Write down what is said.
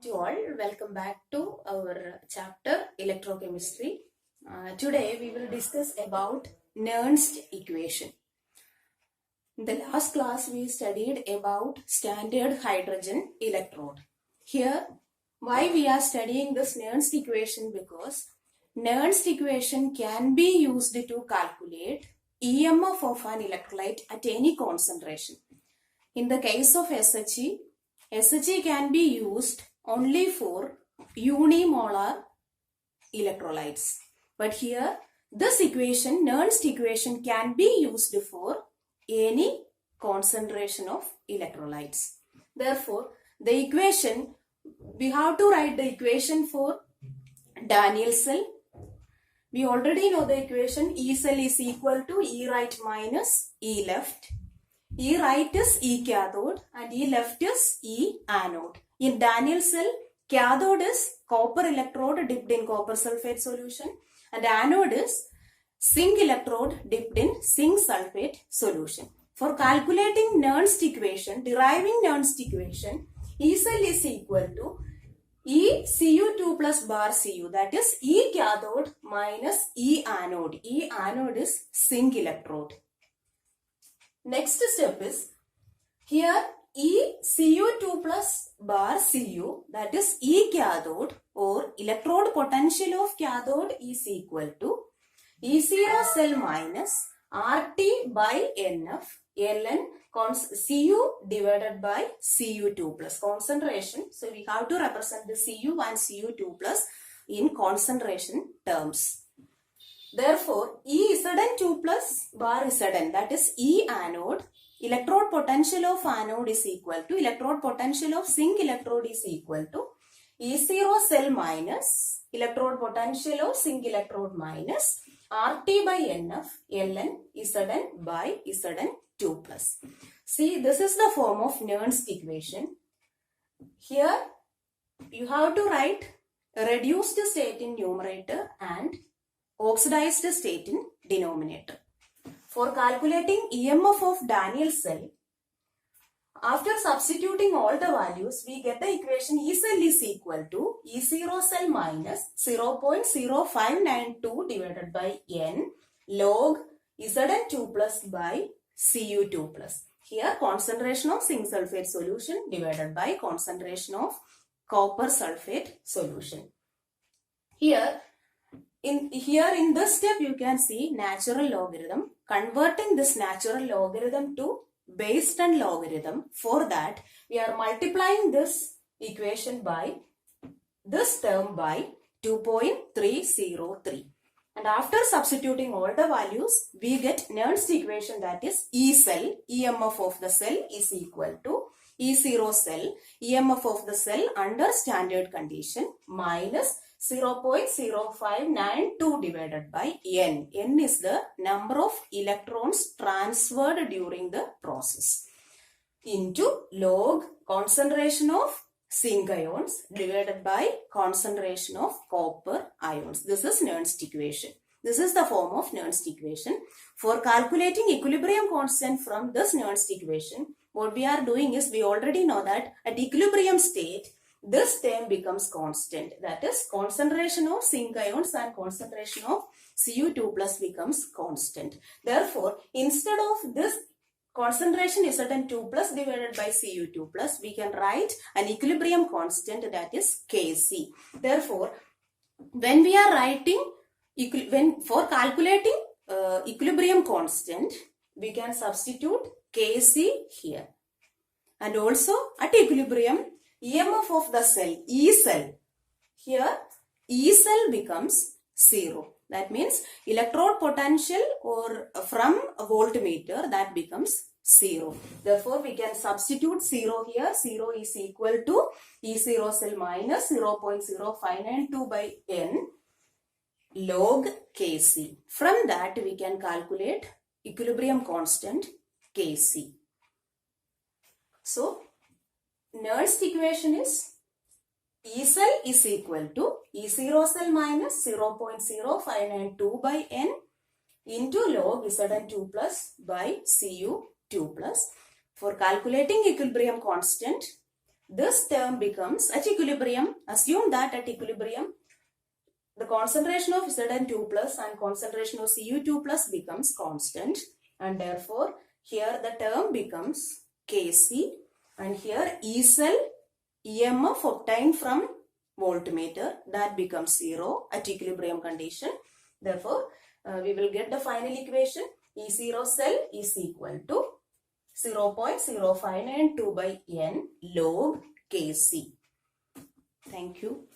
To all, welcome back to our chapter electrochemistry. Today we will discuss about Nernst equation. In the last class we studied about standard hydrogen electrode. Here, why we are studying this Nernst equation? Because Nernst equation can be used to calculate EMF of an electrolyte at any concentration. In the case of SHE, SHE can be used only for unimolar electrolytes. But here, this equation, Nernst equation, can be used for any concentration of electrolytes. Therefore, the equation, we have to write the equation for Daniell cell. We already know the equation. E cell is equal to E right minus E left. E right is E cathode and E left is E anode. In Daniell cell, cathode is copper electrode dipped in copper sulfate solution and anode is zinc electrode dipped in zinc sulfate solution. For calculating Nernst equation, deriving Nernst equation, E cell is equal to E Cu2 plus bar Cu, that is E cathode minus E anode. E anode is zinc electrode. Next step is, here E Cu2 plus bar Cu, that is E cathode or electrode potential of cathode is equal to E0 cell minus RT by NF ln Cu divided by Cu2 plus concentration. So we have to represent the Cu and Cu2 plus in concentration terms. Therefore, E Zn2 plus bar Zn, that is E anode, electrode potential of anode is equal to, electrode potential of zinc electrode is equal to E0 cell minus electrode potential of zinc electrode minus RT by NF ln Zn by Zn2 plus. See, this is the form of Nernst equation. Here, you have to write reduced state in numerator and oxidized state in denominator. For calculating EMF of Daniell cell, after substituting all the values, we get the equation E cell is equal to E0 cell minus 0.0592 divided by N log Zn2 plus by Cu2 plus. Here concentration of zinc sulfate solution divided by concentration of copper sulfate solution. Here in this step you can see natural logarithm. Converting this natural logarithm to base 10 logarithm. For that we are multiplying this equation by this term by 2.303. And after substituting all the values, we get Nernst equation, that is E cell, EMF of the cell is equal to E0 cell, EMF of the cell under standard condition minus 0.0592 divided by N. N is the number of electrons transferred during the process into log concentration of zinc ions divided by concentration of copper ions. This is Nernst equation. This is the form of Nernst equation. For calculating equilibrium constant from this Nernst equation, what we are doing is, we already know that at equilibrium state, this term becomes constant. That is, concentration of zinc ions and concentration of Cu2 plus becomes constant. Therefore, instead of this concentration Zn2 plus divided by Cu2 plus, we can write an equilibrium constant, that is Kc. Therefore, when we are writing, for calculating equilibrium constant, we can substitute Kc here. And also at equilibrium, EMF of the cell, E cell, here E cell becomes 0. That means electrode potential or from a voltmeter, that becomes 0. Therefore, we can substitute 0 here. 0 is equal to E0 cell minus 0.0592 by N log Kc. From that, we can calculate equilibrium constant Kc. So, Nernst equation is E cell is equal to E0 cell minus 0.0592 by N into log Zn2 plus by Cu2 plus. For calculating equilibrium constant, this term becomes at equilibrium. Assume that at equilibrium, the concentration of Zn2 plus and concentration of Cu2 plus becomes constant, and therefore here the term becomes Kc, and here E cell EMF obtained from voltmeter, that becomes 0 at equilibrium condition. Therefore, we will get the final equation. E0 cell is equal to 0.0592 by n log Kc. Thank you.